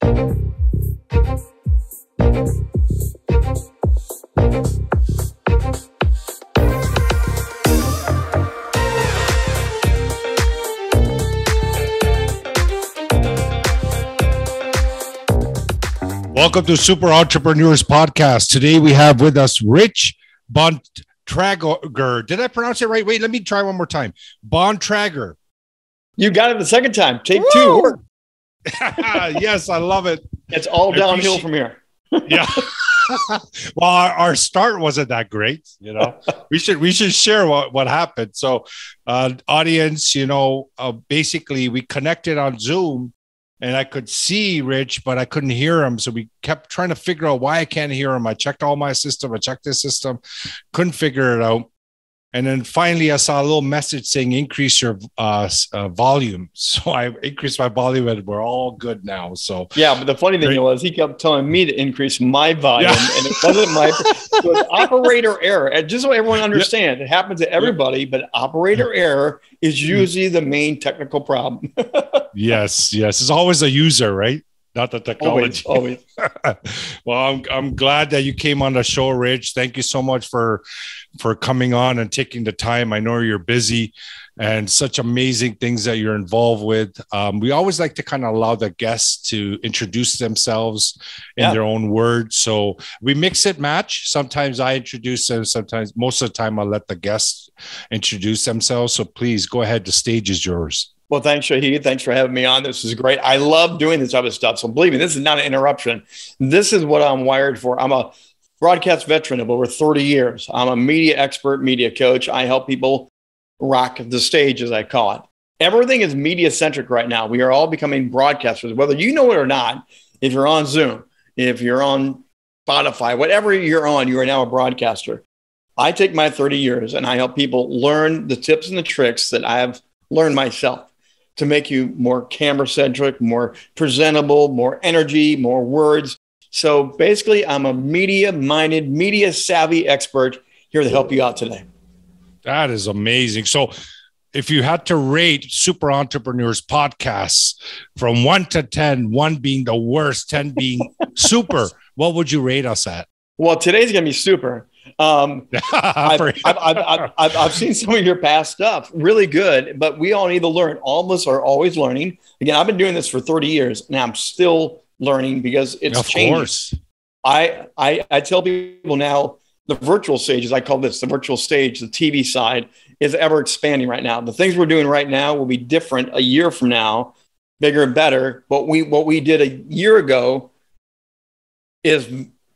Welcome to Super Entrepreneurs Podcast. Today we have with us Rich Bontrager. Did I pronounce it right? Wait, let me try one more time. Bontrager. You got it the second time. Take two. Yes, I love it. It's all downhill from here. Yeah. Well, our start wasn't that great. You know, we should share what happened. So, audience, basically we connected on Zoom. And I could see Rich, but I couldn't hear him. So we kept trying to figure out why I can't hear him. I checked all my system. I checked this system. Couldn't figure it out. And then finally, I saw a little message saying, increase your volume. So I increased my volume and we're all good now. So yeah, but the funny thing was he kept telling me to increase my volume. Yeah. And it wasn't it was operator error. And just so everyone understands, it happens to everybody, but operator error is usually the main technical problem. Yes. It's always a user, right? Not the technology. Always. Well, I'm glad that you came on the show, Rich. Thank you so much for coming on and taking the time. I know you're busy and such amazing things that you're involved with. We always like to kind of allow the guests to introduce themselves in their own words. So we mix it match. Sometimes I introduce them. Sometimes, most of the time, I'll let the guests introduce themselves. So please go ahead. The stage is yours. Well, thanks, Shahid. Thanks for having me on. This is great. I love doing this type of stuff. So believe me, this is not an interruption. This is what I'm wired for. I'm a broadcast veteran of over 30 years. I'm a media expert, media coach. I help people rock the stage, as I call it. Everything is media centric right now. We are all becoming broadcasters, whether you know it or not. If you're on Zoom, if you're on Spotify, whatever you're on, you are now a broadcaster. I take my 30 years and I help people learn the tips and the tricks that I have learned myself to make you more camera-centric, more presentable, more energy, more words. So basically, I'm a media-minded, media-savvy expert here to help you out today. That is amazing. So if you had to rate Super Entrepreneurs podcasts from 1 to 10, 1 being the worst, 10 being super, what would you rate us at? Well, today's going to be super. I've seen some of your past stuff, really good, but we all need to learn. All of us are always learning. Again, I've been doing this for 30 years and I'm still learning because it's changing. Of course. I tell people now, the virtual stage, as I call this, the virtual stage, the TV side is ever expanding right now. The things we're doing right now will be different a year from now, bigger and better. But what we did a year ago is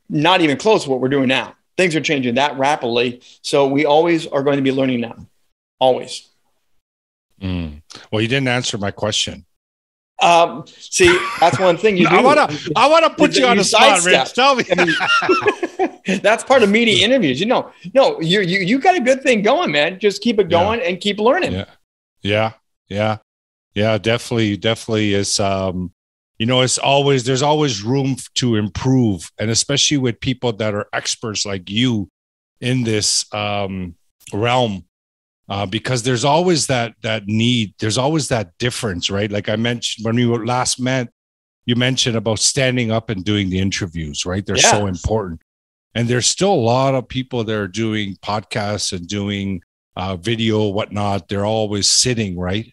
not even close to what we're doing now. Things are changing that rapidly. So we always are going to be learning now. Always. Well, you didn't answer my question. See, that's one thing you do. I want to put you on the spot, Rich. Tell me. I mean, that's part of media interviews. You got a good thing going, man. Just keep it going and keep learning. Yeah. Definitely is. There's always room to improve. And especially with people that are experts like you in this realm, because there's always that need, there's always that difference, right? Like I mentioned, when we were last met, you mentioned about standing up and doing the interviews, right? They're so important. And there's still a lot of people that are doing podcasts and doing video, whatnot. They're always sitting, right?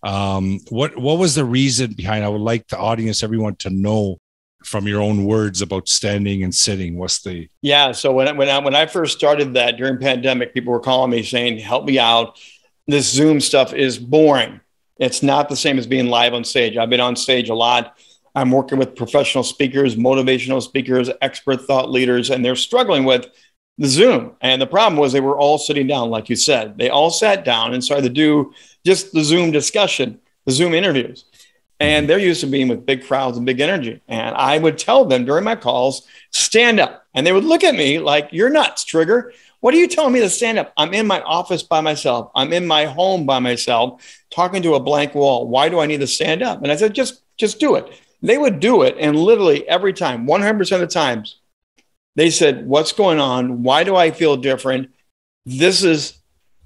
What was the reason behind? I would like the audience, everyone, to know from your own words about standing and sitting. What's the? Yeah. So when I first started that during pandemic, people were calling me saying, "Help me out. This Zoom stuff is boring. It's not the same as being live on stage." I've been on stage a lot. I'm working with professional speakers, motivational speakers, expert thought leaders, and they're struggling with the Zoom. And the problem was they were all sitting down, like you said. They all sat down and started to do just the Zoom discussion, the Zoom interviews. And they're used to being with big crowds and big energy. And I would tell them during my calls, stand up. And they would look at me like, "You're nuts, Trigger. What are you telling me to stand up? I'm in my office by myself. I'm in my home by myself, talking to a blank wall. Why do I need to stand up?" And I said, just do it. They would do it. And literally every time, 100% of the times, they said, "What's going on? Why do I feel different? This is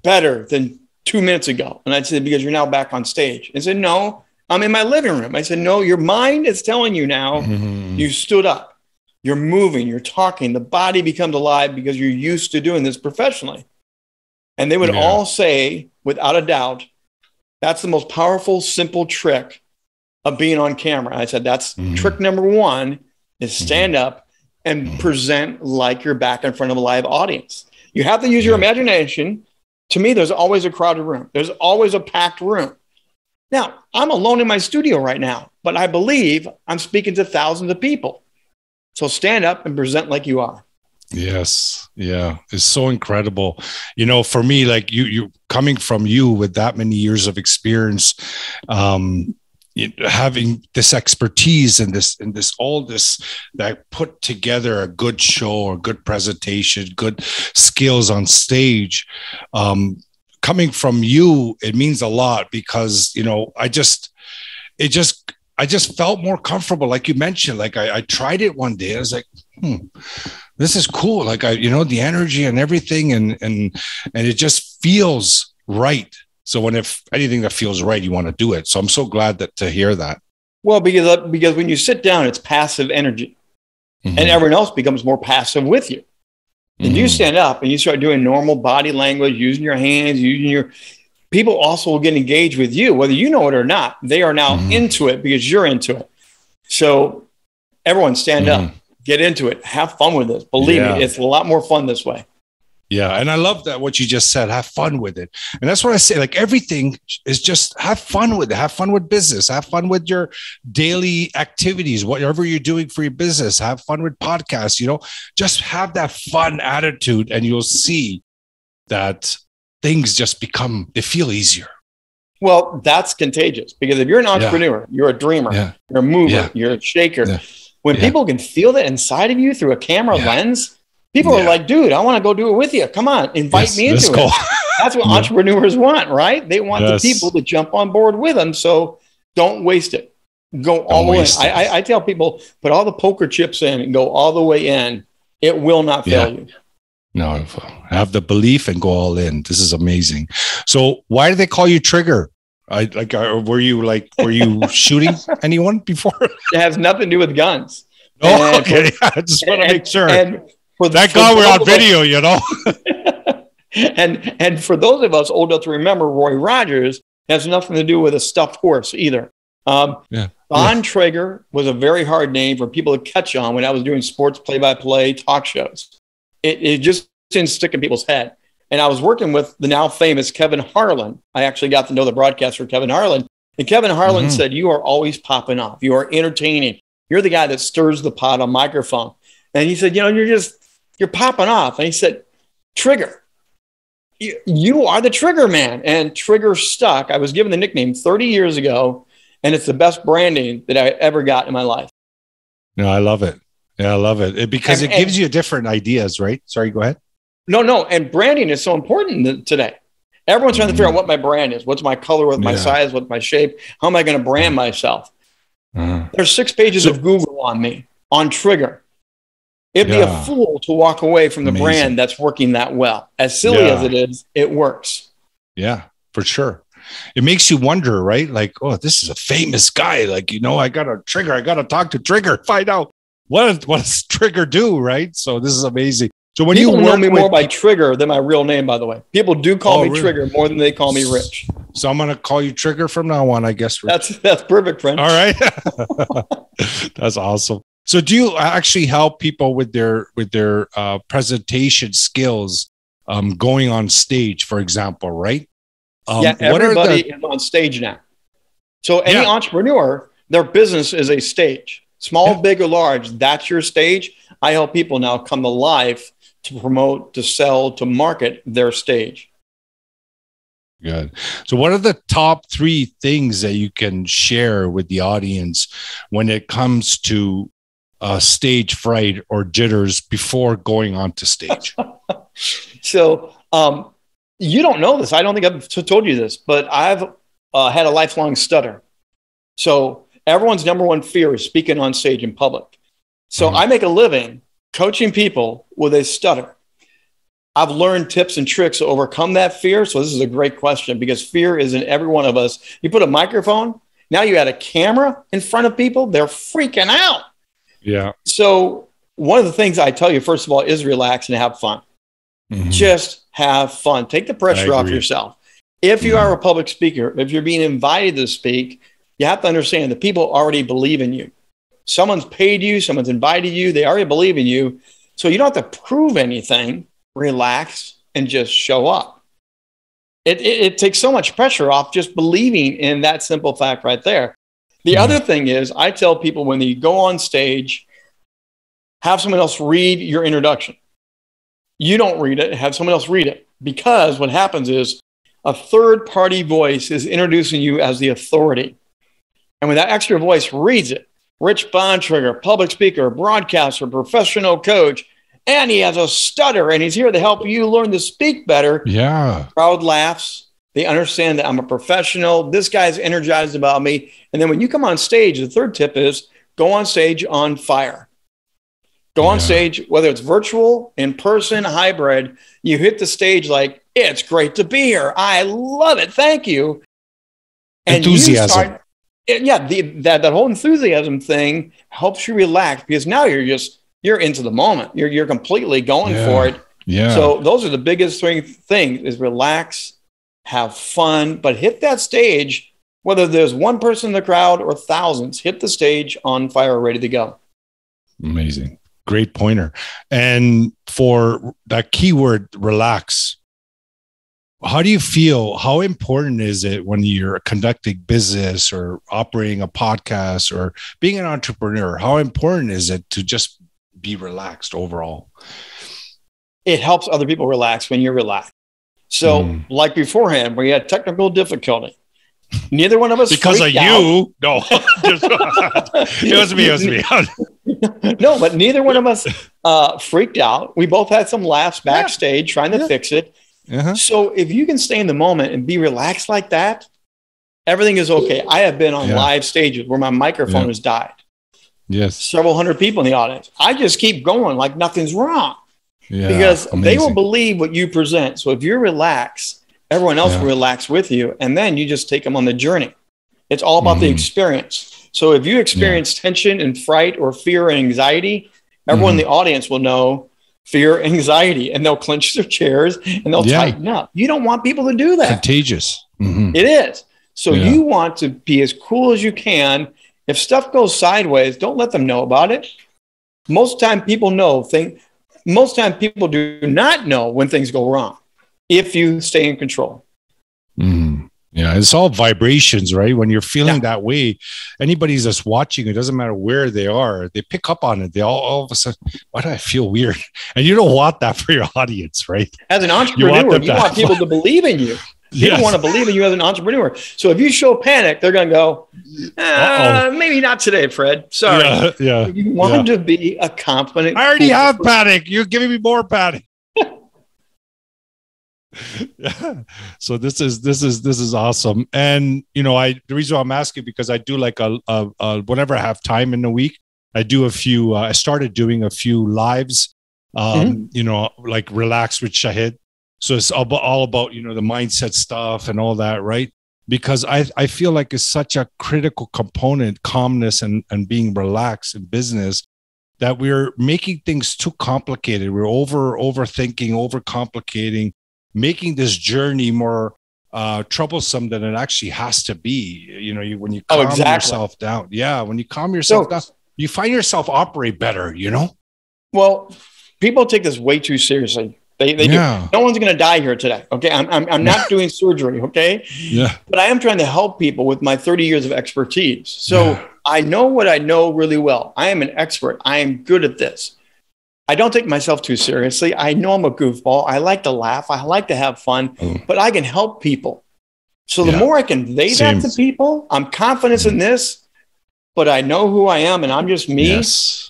better than 2 minutes ago." And I'd say, "Because you're now back on stage." And said, "No, I'm in my living room. I said, no, your mind is telling you now. You stood up. You're moving. You're talking. The body becomes alive because you're used to doing this professionally. And they would all say, without a doubt, that's the most powerful, simple trick of being on camera. I said, that's trick number one is stand up and present like you're back in front of a live audience. You have to use your imagination. To me, there's always a crowded room. There's always a packed room. Now, I'm alone in my studio right now, but I believe I'm speaking to thousands of people. So stand up and present like you are. Yes. Yeah. It's so incredible. You know, for me, like you coming from you with that many years of experience, having this expertise and all this that put together a good show or good presentation, good skills on stage, coming from you, it means a lot because, you know, I just felt more comfortable. Like you mentioned, like I tried it one day. I was like, this is cool. Like the energy and everything. And it just feels right. So if anything that feels right, you want to do it. So I'm so glad to hear that. Well, because when you sit down, it's passive energy and everyone else becomes more passive with you. And you stand up and you start doing normal body language, using your hands, people also will get engaged with you, whether you know it or not. They are now into it because you're into it. So everyone stand up, get into it, have fun with this. Believe me, it's a lot more fun this way. Yeah. And I love that what you just said, have fun with it. And that's what I say, like everything is just have fun with it. Have fun with business, have fun with your daily activities, whatever you're doing for your business, have fun with podcasts, just have that fun attitude and you'll see that things just they feel easier. Well, that's contagious because if you're an entrepreneur, you're a dreamer, you're a mover, you're a shaker. When people can feel that inside of you through a camera lens, people are like, dude, I want to go do it with you. Come on, invite me into it. That's what entrepreneurs want, right? They want the people to jump on board with them. So don't waste it. Go all the way in. I tell people, put all the poker chips in and go all the way in. It will not fail you. No, have the belief and go all in. This is amazing. So why do they call you Trigger? Were you shooting anyone before? It has nothing to do with guns. Oh, okay. I just want to make sure. Thank God we're on video, And for those of us old enough to remember, Roy Rogers has nothing to do with a stuffed horse either. Bontrager was a very hard name for people to catch on when I was doing sports play-by-play talk shows. It just didn't stick in people's head. And I was working with the now famous Kevin Harlan. I actually got to know the broadcaster Kevin Harlan. And Kevin Harlan said, you are always popping off. You are entertaining. You're the guy that stirs the pot on microphone. And he said, you're popping off. And he said, Trigger, you are the Trigger man. And Trigger stuck. I was given the nickname 30 years ago, and it's the best branding that I ever got in my life. No, I love it. Yeah, I love it because it gives you different ideas, right? Sorry, go ahead. No. And branding is so important today. Everyone's trying to figure out what my brand is. What's my color? What's my size? What's my shape? How am I going to brand myself? There's 6 pages of Google on me, on Trigger. It'd be a fool to walk away from the brand that's working that well. As silly as it is, it works. Yeah, for sure. It makes you wonder, right? Like, oh, this is a famous guy. Like, I got a Trigger. I got to talk to Trigger, find out what does Trigger do, right? So this is amazing. So when people know me more by Trigger than my real name, by the way. People do call me Trigger more than they call me Rich. So I'm going to call you Trigger from now on, I guess. Rich. That's perfect, friend. All right. That's awesome. So do you actually help people with their presentation skills going on stage, for example, right? Everybody is on stage now. So any entrepreneur, their business is a stage. Small, big, or large, that's your stage. I help people now come to life to promote, to sell, to market their stage. Good. So what are the top 3 things that you can share with the audience when it comes to stage fright or jitters before going onto stage? So you don't know this. I don't think I've told you this, but I've had a lifelong stutter. So everyone's number one fear is speaking on stage in public. So I make a living coaching people with a stutter. I've learned tips and tricks to overcome that fear. So this is a great question because fear is in every one of us. You put a microphone Now you had a camera in front of people, they're freaking out. Yeah. So one of the things I tell you, first of all, is relax and have fun. Mm-hmm. Just have fun. Take the pressure off yourself. If you are a public speaker, if you're being invited to speak, you have to understand that people already believe in you. Someone's paid you, someone's invited you, they already believe in you. So you don't have to prove anything. Relax and just show up. It takes so much pressure off just believing in that simple fact right there. The other thing is, I tell people when you go on stage, have someone else read your introduction. You don't read it, have someone else read it. Because what happens is a third-party voice is introducing you as the authority. And when that extra voice reads it, Rich Bontrager, public speaker, broadcaster, professional coach, and he has a stutter and he's here to help you learn to speak better. Yeah. Crowd laughs. They understand that I'm a professional. This guy's energized about me. And then when you come on stage, the third tip is go on stage on fire. Go on stage, whether it's virtual, in person, hybrid, you hit the stage like, it's great to be here. I love it. Thank you. And enthusiasm. That whole enthusiasm thing helps you relax because now you're into the moment. You're completely going for it. Yeah. So those are the biggest things is relax, have fun, but hit that stage, whether there's one person in the crowd or thousands, hit the stage on fire, ready to go. Amazing. Great pointer. And for that keyword, relax, how do you feel? How important is it when you're conducting business or operating a podcast or being an entrepreneur? How important is it to just be relaxed overall? It helps other people relax when you're relaxed. So like beforehand, we had technical difficulty. Neither one of us because of you. Out. No, it was me. No, but neither one of us freaked out. We both had some laughs backstage trying to fix it. So if you can stay in the moment and be relaxed like that, everything is okay. I have been on live stages where my microphone has died. Yes. Several hundred people in the audience. I just keep going like nothing's wrong because they will believe what you present. So if you're relaxed, everyone else will relax with you. And then you just take them on the journey. It's all about the experience. So if you experience tension and fright or fear and anxiety, everyone in the audience will know fear, anxiety, and they'll clench their chairs and they'll tighten up. You don't want people to do that. Contagious. It is. So you want to be as cool as you can. If stuff goes sideways, don't let them know about it. Most time people do not know when things go wrong if you stay in control. Yeah, it's all vibrations, right? When you're feeling that way, anybody's just watching, it doesn't matter where they are, they pick up on it. They all of a sudden, why do I feel weird? And you don't want that for your audience, right? As an entrepreneur, you want people to believe in you. People want to believe in you as an entrepreneur. So if you show panic, they're going to go, maybe not today, Fred. Sorry. You want to be a confident. I already have panic. You're giving me more panic. So this is awesome. And the reason why I'm asking, because I do like a whenever I have time in the week, I do a few. I started doing a few lives. Like Relax with Shahid. So it's all about the mindset stuff and all that, right? Because I feel like it's such a critical component, calmness and being relaxed in business, that we're making things too complicated. We're overthinking, overcomplicating, making this journey more troublesome than it actually has to be. When you calm yourself down. Yeah, when you calm yourself down, you find yourself operate better, Well, people take this way too seriously. They do. No one's going to die here today. Okay. I'm not doing surgery. Okay. Yeah. But I am trying to help people with my 30 years of expertise. So I know what I know really well. I am an expert. I am good at this. I don't take myself too seriously. I know I'm a goofball. I like to laugh. I like to have fun, but I can help people. So the more I convey that to people, I'm confident in this, but I know who I am and I'm just me. Yes.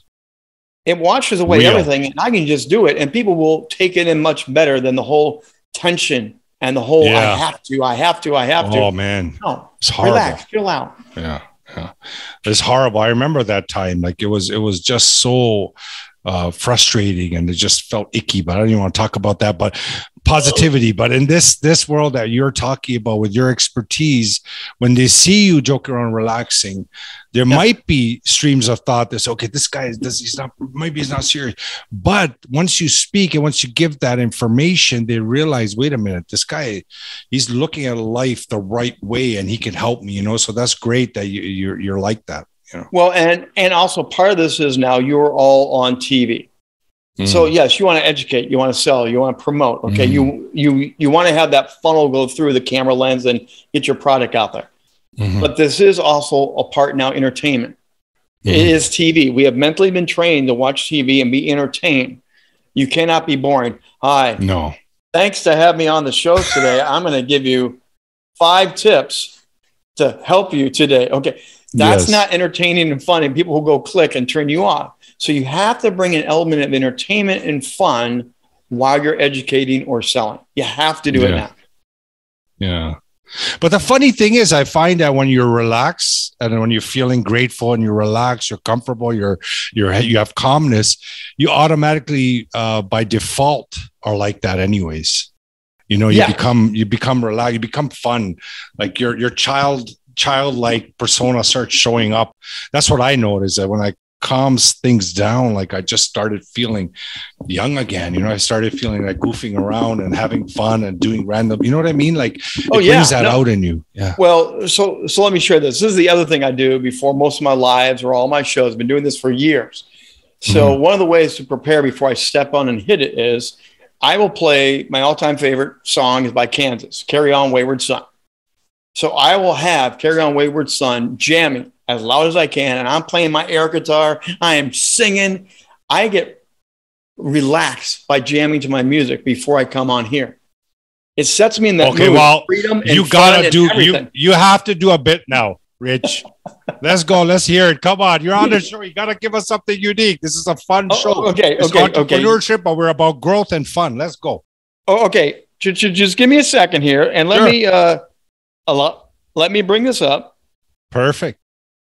It washes away everything and I can just do it. And people will take it in much better than the whole tension and the whole I have to. Oh man. No, it's horrible. Relax, chill out. Yeah. It's horrible. I remember that time. Like it was just so frustrating, and it just felt icky. But I don't even want to talk about that. But positivity. But in this world that you're talking about with your expertise, when they see you joking around, relaxing, there might be streams of thought that's okay. This guy maybe he's not serious. But once you speak and once you give that information, they realize, wait a minute, this guy, he's looking at life the right way, and he can help me. So that's great that you're like that. Well, and also part of this is now you're all on TV. So yes, you want to educate, you want to sell, you want to promote. Okay. You want to have that funnel go through the camera lens and get your product out there. But this is also a part now entertainment. It is TV. We have mentally been trained to watch TV and be entertained. You cannot be boring. Hi. No. Thanks to have me on the show today. I'm going to give you 5 tips to help you today. Okay. That's not entertaining and fun, and people will go click and turn you off. So you have to bring an element of entertainment and fun while you're educating or selling. You have to do it now. Yeah. But the funny thing is, I find that when you're relaxed and when you're feeling grateful and you're relaxed, you're comfortable, you have calmness, you automatically by default are like that anyways. You become relaxed, you become fun. Like your childlike persona starts showing up. That's what I noticed, that when I calms things down, like I just started feeling young again. I started feeling like goofing around and having fun and doing random, you know what I mean? Like it brings that out in you. Yeah. Well, so let me share this. This is the other thing I do before most of my lives or all my shows. I've been doing this for years. So one of the ways to prepare before I step on and hit it is I will play my all-time favorite song is by Kansas, Carry On Wayward Son. So I will have Carry On Wayward Son jamming as loud as I can, and I'm playing my air guitar. I am singing. I get relaxed by jamming to my music before I come on here. It sets me in that mood of freedom and you gotta do you have to do a bit now, Rich. Let's go. Let's hear it. Come on, you're on the show. You gotta give us something unique. This is a fun show. It's entrepreneurship, but we're about growth and fun. Let's go. Oh, okay. Just give me a second here, and let me bring this up. Perfect.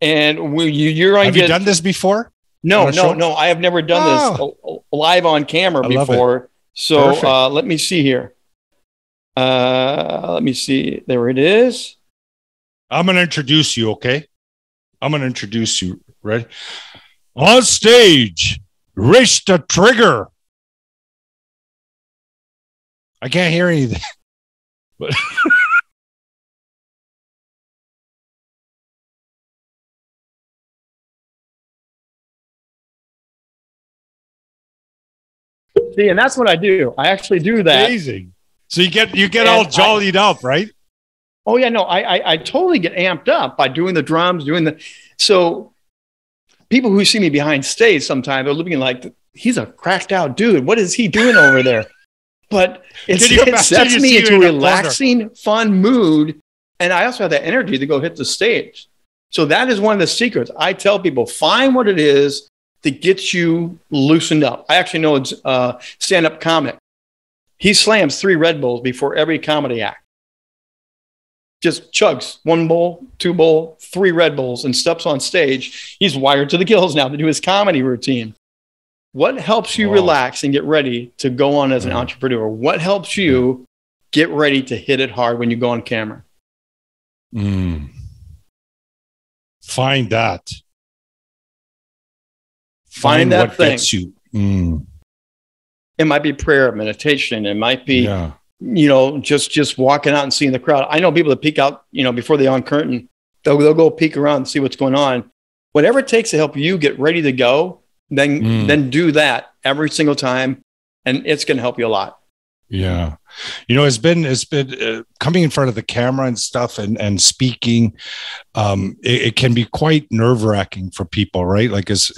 And you're on. Have you done this before? No. I have never done this live on camera before. So let me see here. Let me see. There it is. I'm going to introduce you, okay? I'm going to introduce you. Ready? On stage, Rich the Trigger. I can't hear anything. But see, and that's what I do. I actually do that. Amazing. So you get all jollied up, right? Oh yeah, no, I totally get amped up by doing the drums, so people who see me behind stage sometimes are looking like, he's a cracked out dude. What is he doing over there? But it sets me into a relaxing, fun mood. And I also have that energy to go hit the stage. So that is one of the secrets. I tell people, find what it is that gets you loosened up. I actually know it's stand-up comic. He slams 3 Red Bulls before every comedy act. Just chugs 1 bowl, 2 bowl, 3 Red Bulls, and steps on stage. He's wired to the gills now to do his comedy routine. What helps you relax and get ready to go on as an entrepreneur? What helps you get ready to hit it hard when you go on camera? Find that. Find that what thing. Gets you. It might be prayer, meditation. It might be, just walking out and seeing the crowd. I know people that peek out, before they uncurtain, they'll go peek around and see what's going on. Whatever it takes to help you get ready to go, then do that every single time, and it's going to help you a lot. Yeah. It's been coming in front of the camera and stuff and speaking. It can be quite nerve-wracking for people, right? Like as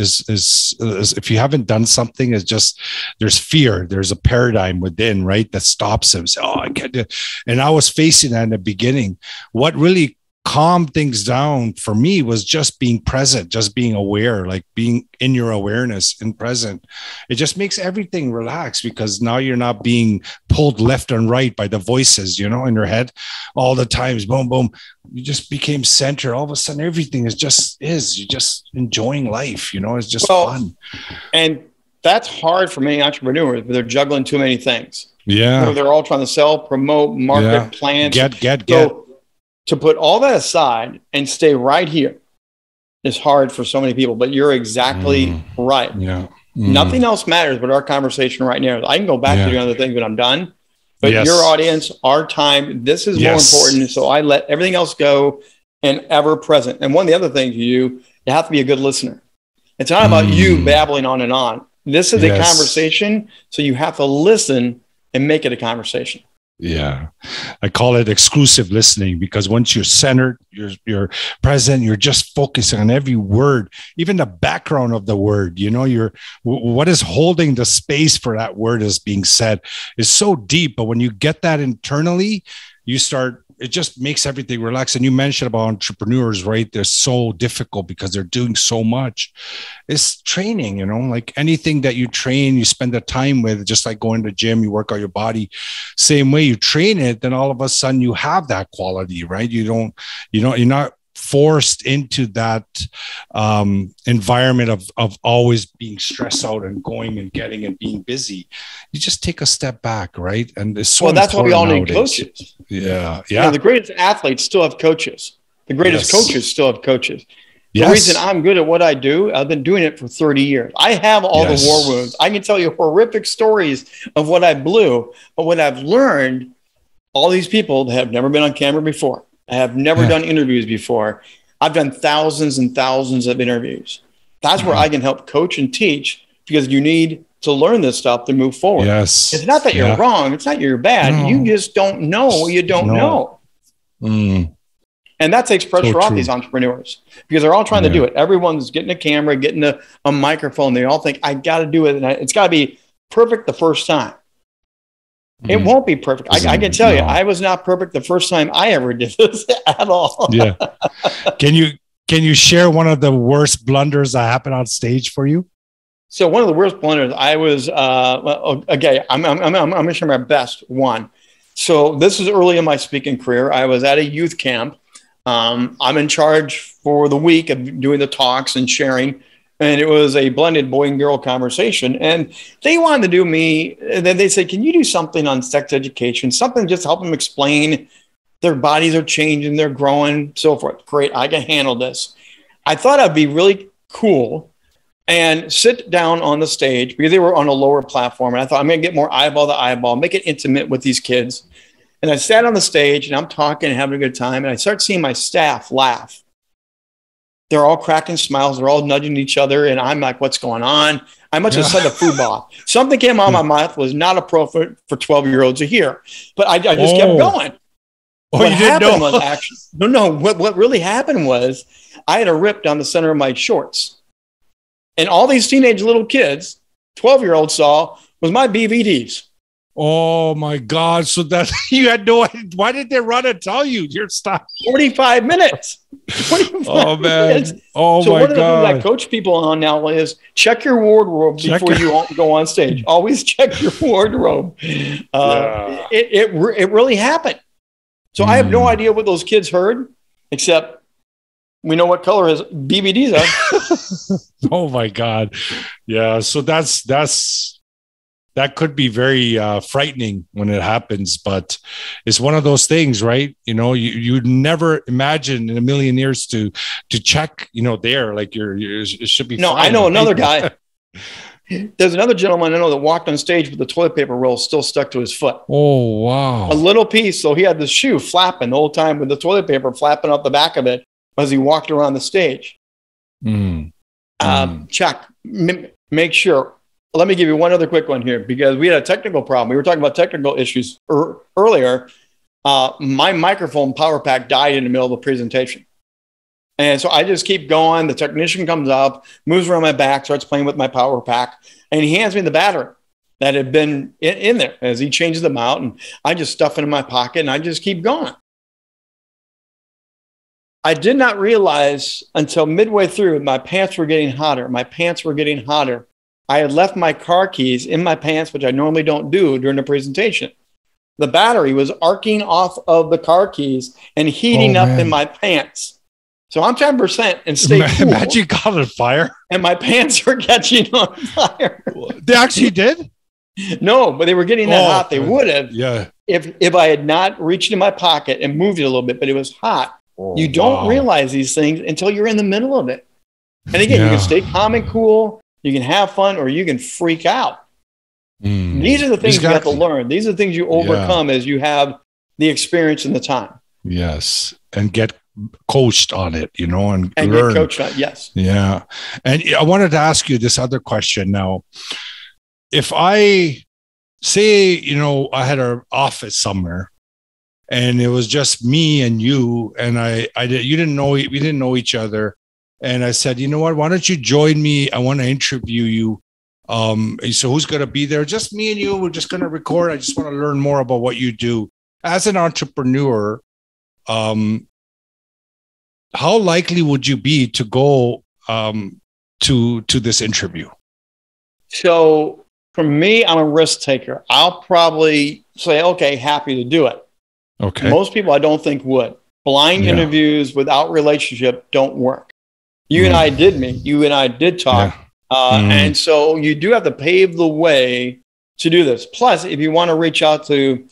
if you haven't done something, it's just, there's fear. There's a paradigm within, right? That stops them. So, I can't do it. And I was facing that in the beginning. What really calmed things down for me was just being present, just being aware, like being in your awareness and present. It just makes everything relax because now you're not being pulled left and right by the voices, in your head all the times. Boom, boom. You just became center. All of a sudden, everything you're just enjoying life. It's just fun. And That's hard for many entrepreneurs, but they're juggling too many things. Yeah. They're all trying to sell, promote, market, plans. Get. So to put all that aside and stay right here is hard for so many people, but you're exactly right. Yeah. Nothing else matters but our conversation right now. I can go back to doing other things when I'm done, but your audience, our time, this is more important. So I let everything else go and ever present. And one of the other things you have to be a good listener. It's not about you babbling on and on. This is a conversation. So you have to listen and make it a conversation. Yeah. I call it exclusive listening, because once you're centered, you're present, you're just focusing on every word, even the background of the word, what is holding the space for that word is being said is so deep. But when you get that internally, it just makes everything relax. And you mentioned about entrepreneurs, right? They're so difficult because they're doing so much. It's training, like anything that you train, you spend the time with, just like going to the gym, you work out your body, same way you train it, then all of a sudden you have that quality, right? You're not forced into that environment of always being stressed out and going and getting and being busy. You just take a step back, right? And it's so that's why we all need nowadays. Coaches. Yeah. The greatest athletes still have coaches. The greatest coaches still have coaches. The reason I'm good at what I do, I've been doing it for 30 years. I have all the war wounds. I can tell you horrific stories of what I blew, but what I've learned, all these people that have never been on camera before, I have never done interviews before. I've done thousands and thousands of interviews. That's where I can help coach and teach, because you need to learn this stuff to move forward. Yes. It's not that you're wrong. It's not you're bad. No. You just don't know what you don't know. And that takes pressure off these entrepreneurs, because they're all trying to do it. Everyone's getting a camera, getting a microphone. They all think, I got to do it. And it's got to be perfect the first time. It won't be perfect. I can tell you, I was not perfect the first time I ever did this at all. Yeah. Can you share one of the worst blunders that happened on stage for you? So one of the worst blunders, I was, okay, I'm going to share my best one. So this is early in my speaking career. I was at a youth camp. I'm in charge for the week of doing the talks and sharing. And it was a blended boy and girl conversation. And they wanted to do me. And then they said, can you do something on sex education? Something just help them explain their bodies are changing, they're growing, so forth. Great, I can handle this. I thought I'd be really cool and sit down on the stage, because they were on a lower platform. And I thought, I'm going to get more eyeball to eyeball, make it intimate with these kids. And I sat on the stage and I'm talking and having a good time. And I start seeing my staff laugh. They're all cracking smiles. They're all nudging each other. And I'm like, what's going on? I must have said a foobah. Something came out of my mouth was not appropriate for 12-year-olds to hear. But I just kept going. What happened was actually, what really happened was I had a rip down the center of my shorts. And all these teenage little kids, 12-year-olds, saw was my BVDs. Oh my God. So that you had no idea. Why did they run and tell you your stuff? 45 minutes. 45 minutes. Oh so my God. So one of the things I coach people on now is check your wardrobe before you go on stage. Always check your wardrobe. It really happened. So I have no idea what those kids heard, except we know what color his BVDs are. Oh my God. Yeah. So that could be very frightening when it happens, but it's one of those things, right? You'd never imagine in a million years to check, there, like it should be. No, fine. I know another guy. There's another gentleman I know that walked on stage with the toilet paper roll still stuck to his foot. Oh, wow. A little piece. So he had the shoe flapping the whole time with the toilet paper flapping up the back of it as he walked around the stage. Check. Make sure. Let me give you one other quick one here, because we had a technical problem. We were talking about technical issues earlier. My microphone power pack died in the middle of the presentation. And so I just keep going. The technician comes up, moves around my back, starts playing with my power pack, and he hands me the battery that had been in there as he changes them out. And I just stuff it in my pocket and I just keep going. I did not realize until midway through, my pants were getting hotter. I had left my car keys in my pants, which I normally don't do during the presentation. The battery was arcing off of the car keys and heating up in my pants. So I'm 10% and stay cool. Imagine you got on fire. And my pants are catching on fire. They actually did? No, but they were getting that hot. They would have. Yeah. If I had not reached in my pocket and moved it a little bit, but it was hot. You don't realize these things until you're in the middle of it. And again, you can stay calm and cool. You can have fun, or you can freak out. These are the things you have to learn. These are the things you overcome as you have the experience and the time. Yes. And get coached on it, and learn. Get coached on it. Yes. Yeah. And I wanted to ask you this other question now. If I say, I had an office somewhere and it was just me and you, and we didn't know each other. And I said, you know what, why don't you join me? I want to interview you. So who's going to be there? Just me and you. We're just going to record. I just want to learn more about what you do as an entrepreneur. How likely would you be to go to this interview? So for me, I'm a risk taker. I'll probably say, okay, happy to do it. Okay. Most people I don't think would. Blind interviews without relationship don't work. You and I did meet. You and I did talk. And so you do have to pave the way to do this. Plus, if you want to reach out to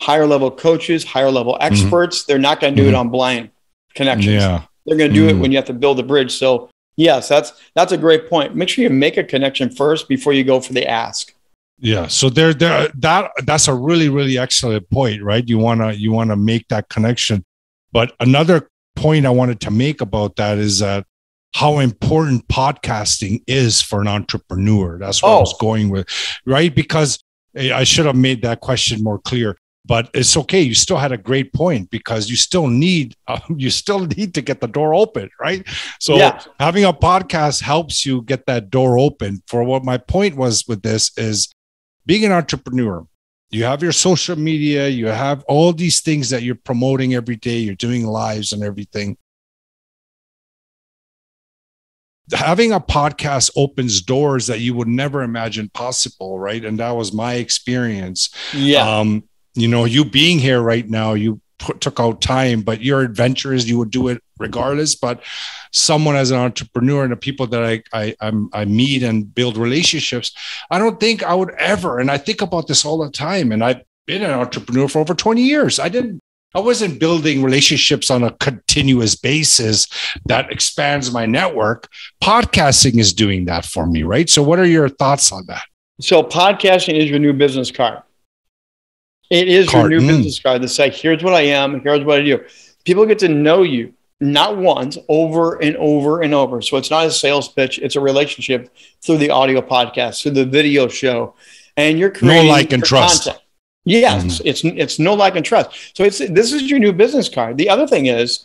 higher level coaches, higher level experts, they're not going to do it on blind connections. Yeah. They're going to do it when you have to build a bridge. So yes, that's a great point. Make sure you make a connection first before you go for the ask. Yeah. So that's a really, really excellent point, right? You want to make that connection. But another point I wanted to make about that is that how important podcasting is for an entrepreneur. That's what I was going with, right? Because I should have made that question more clear, but it's okay. You still had a great point because you still need to get the door open, right? So having a podcast helps you get that door open. For what my point was with this is being an entrepreneur. You have your social media, you have all these things that you're promoting every day. You're doing lives and everything. Having a podcast opens doors that you would never imagine possible, right? And that was my experience. Yeah. You being here right now, you took out time, but your adventure is you would do it regardless. But someone as an entrepreneur and the people that I meet and build relationships, I don't think I would ever. And I think about this all the time. And I've been an entrepreneur for over 20 years. I wasn't building relationships on a continuous basis that expands my network. Podcasting is doing that for me, right? So what are your thoughts on that? So podcasting is your new business card. It is your new business card to say, here's what I am, here's what I do. People get to know you, not once, over and over and over. So it's not a sales pitch. It's a relationship through the audio podcast, through the video show. And you're creating like and trust. Content. Yes, it's no like and trust. So this is your new business card. The other thing is,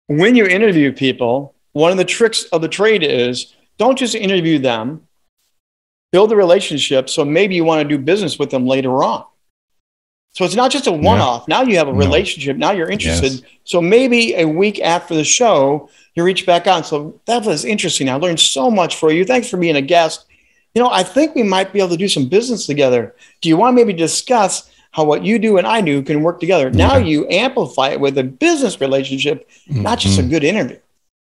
when you interview people, one of the tricks of the trade is don't just interview them, build a relationship. So maybe you want to do business with them later on. So it's not just a one-off. Now you have a relationship. Now you're interested. Yes. So maybe a week after the show, you reach back out. So that was interesting. I learned so much from you. Thanks for being a guest. I think we might be able to do some business together. Do you want to maybe discuss how what you do and I do can work together? Now you amplify it with a business relationship, not just a good interview.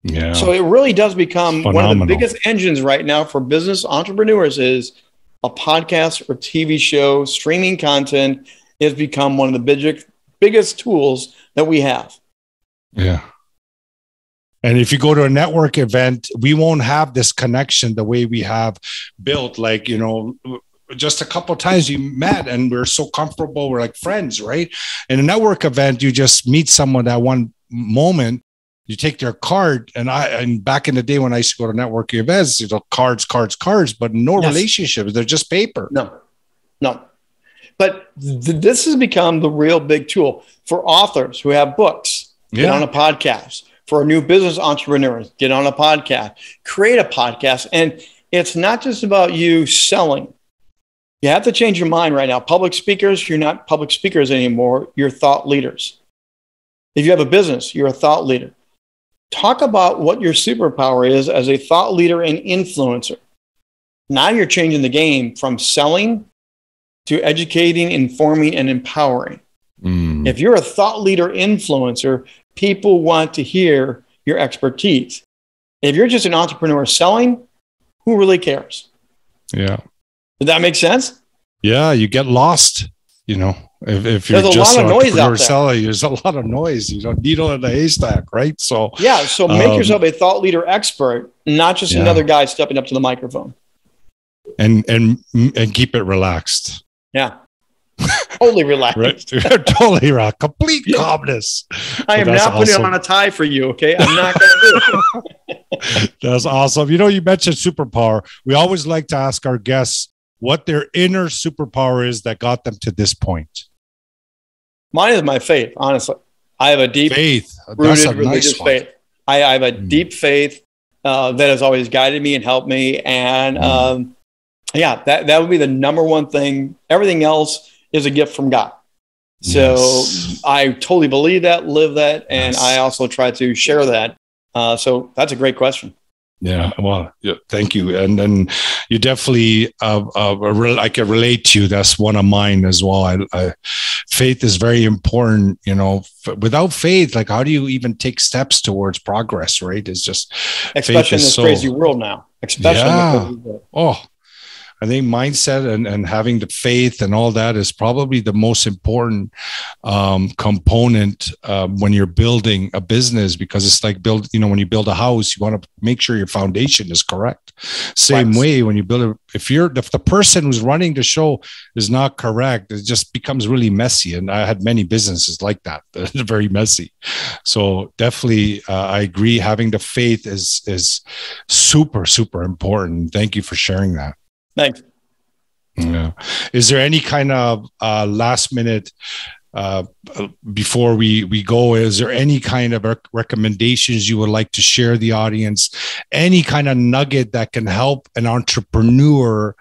Yeah. So it really does become one of the biggest engines right now for business entrepreneurs is a podcast or TV show. Streaming content has become one of the biggest tools that we have. Yeah. And if you go to a network event, we won't have this connection the way we have built. Like, just a couple of times you met and we're so comfortable. We're like friends, right? In a network event, you just meet someone that one moment, you take their card. And back in the day when I used to go to networking events, cards, but no relationships. They're just paper. No. But this has become the real big tool for authors who have books. Get on a podcast. For new business entrepreneurs, get on a podcast, create a podcast. And it's not just about you selling. You have to change your mind right now. Public speakers, you're not public speakers anymore. You're thought leaders. If you have a business, you're a thought leader. Talk about what your superpower is as a thought leader and influencer. Now you're changing the game from selling to educating, informing, and empowering. If you're a thought leader influencer, people want to hear your expertise. If you're just an entrepreneur selling, who really cares? Yeah. Does that make sense? Yeah, you get lost, you know. If you're there's just a lot an of noise entrepreneur out there. selling, there's a lot of noise. You don't needle in a haystack, right? So yeah, so make yourself a thought leader expert, not just another guy stepping up to the microphone. And keep it relaxed. Yeah. Totally relaxed. Right? Totally relaxed. Complete calmness. I am not putting on a tie for you, okay? I'm not going to do it. That's awesome. You know, you mentioned superpower. We always like to ask our guests what their inner superpower is that got them to this point. Mine is my faith, honestly. I have a deep rooted religious faith. I have a deep faith that has always guided me and helped me. And that would be the number one thing. Everything else is a gift from God. So I totally believe that, live that, and I also try to share that. So that's a great question. Yeah, well, thank you. And then you definitely, I can relate to you. That's one of mine as well. Faith is very important. You know, without faith, like how do you even take steps towards progress? Right? It's just especially in this crazy world now. Especially in the crazy world. Oh. I think mindset and having the faith and all that is probably the most important component when you're building a business, because it's like when you build a house, you want to make sure your foundation is correct. Same way when you build if the person who's running the show is not correct, it just becomes really messy. And I had many businesses like that. They're very messy. So definitely, I agree. Having the faith is super, super important. Thank you for sharing that. Thanks. Yeah. Is there any kind of last minute before we go? Is there any kind of recommendations you would like to share the audience? Any kind of nugget that can help an entrepreneur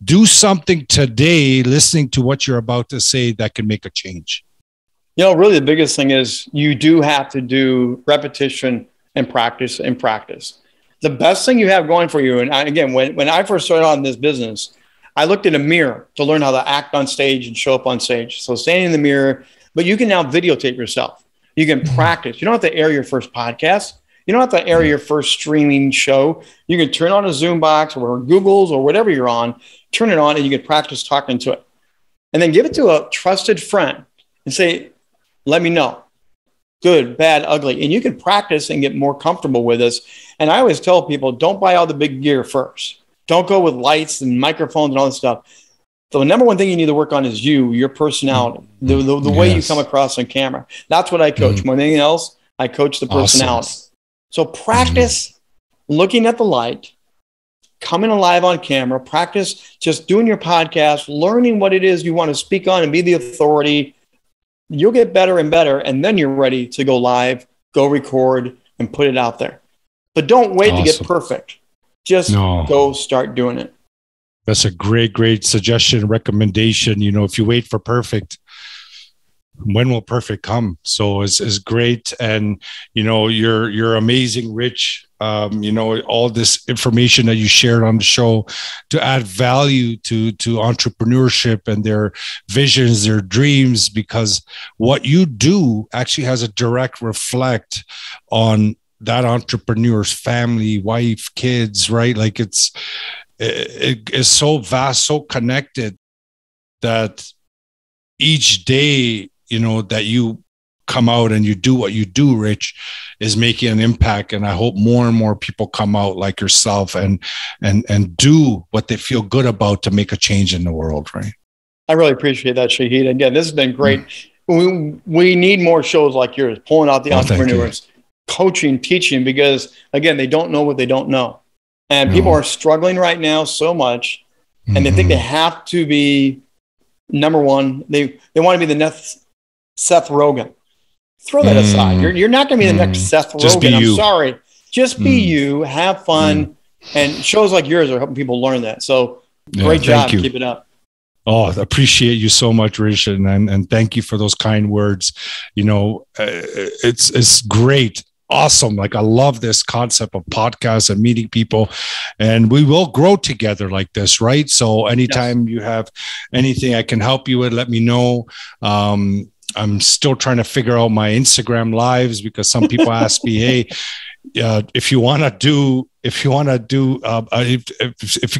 do something today, listening to what you're about to say, that can make a change? You know, really the biggest thing is you do have to do repetition and practice and practice. The best thing you have going for you, and again, when I first started on this business, I looked in a mirror to learn how to act on stage and show up on stage. So standing in the mirror, but you can now videotape yourself. You can practice. You don't have to air your first podcast. You don't have to air your first streaming show. You can turn on a Zoom box or Google's or whatever you're on, turn it on, and you can practice talking to it. And then give it to a trusted friend and say, let me know. Good, bad, ugly. And you can practice and get more comfortable with this. And I always tell people, don't buy all the big gear first. Don't go with lights and microphones and all this stuff. The number one thing you need to work on is your personality, the way you come across on camera. That's what I coach. More than anything else, I coach the personality. Awesome. So practice looking at the light, coming alive on camera, practice just doing your podcast, learning what it is you want to speak on and be the authority. You'll get better and better, and then you're ready to go live, go record, and put it out there. But don't wait to get perfect. Just go start doing it. That's a great suggestion, recommendation. You know, if you wait for perfect, when will perfect come? So it's great. And, you know, you're amazing, Rich. You know, all this information that you shared on the show to add value to entrepreneurship and their visions, their dreams, because what you do actually has a direct reflect on that entrepreneur's family, wife, kids, right? Like it is so vast, so connected that each day, you know, that you come out and you do what you do, Rich, is making an impact. And I hope more and more people come out like yourself and do what they feel good about to make a change in the world, right? I really appreciate that, Shahid. Again, this has been great. We need more shows like yours, pulling out the entrepreneurs, coaching, teaching, because again, they don't know what they don't know. And people are struggling right now so much, and they think they have to be number one. They want to be the next Seth Rogen. Throw that aside. You're not going to be the next Seth Rogen. I'm sorry. Just be you, have fun, and shows like yours are helping people learn that. So great job. Keep it up. Oh, I appreciate you so much, Rich, and thank you for those kind words. You know, it's great. Awesome. Like, I love this concept of podcasts and meeting people, and we will grow together like this, right? So anytime you have anything I can help you with, let me know. I'm still trying to figure out my Instagram lives, because some people ask me, hey, if you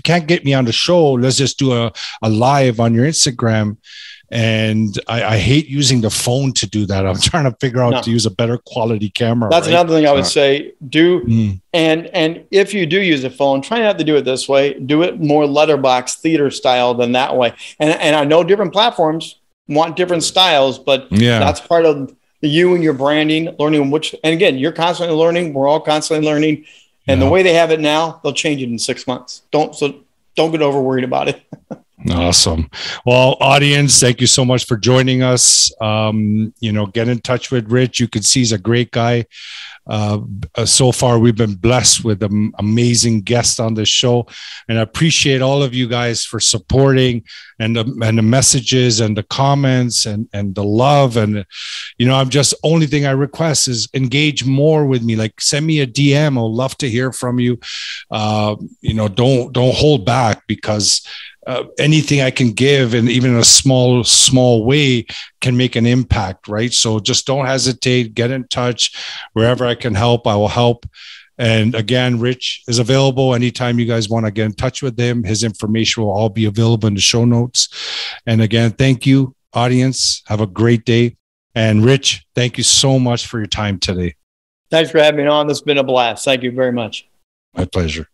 can't get me on the show, let's just do a live on your Instagram. And I hate using the phone to do that. I'm trying to figure out to use a better quality camera. That's another thing I would say. And if you do use a phone, try not to do it this way. Do it more letterbox theater style than that way. And I know different platforms want different styles, but that's part of you and your branding, learning which. And again, you're constantly learning. We're all constantly learning. And the way they have it now, they'll change it in 6 months. Don't get over worried about it. Awesome. Well, audience, thank you so much for joining us. Get in touch with Rich. You can see he's a great guy. So far, we've been blessed with an amazing guest on this show, and I appreciate all of you guys for supporting and the messages and the comments and the love. And, I'm just, only thing I request is engage more with me. Like, send me a DM. I'll love to hear from you. Don't hold back, because anything I can give, and even in a small way, can make an impact, right? So just don't hesitate, get in touch. Wherever I can help, I will help. And again, Rich is available anytime you guys want to get in touch with him. His information will all be available in the show notes. And again, thank you, audience. Have a great day. And Rich, thank you so much for your time today. Thanks for having me on. This has been a blast. Thank you very much. My pleasure.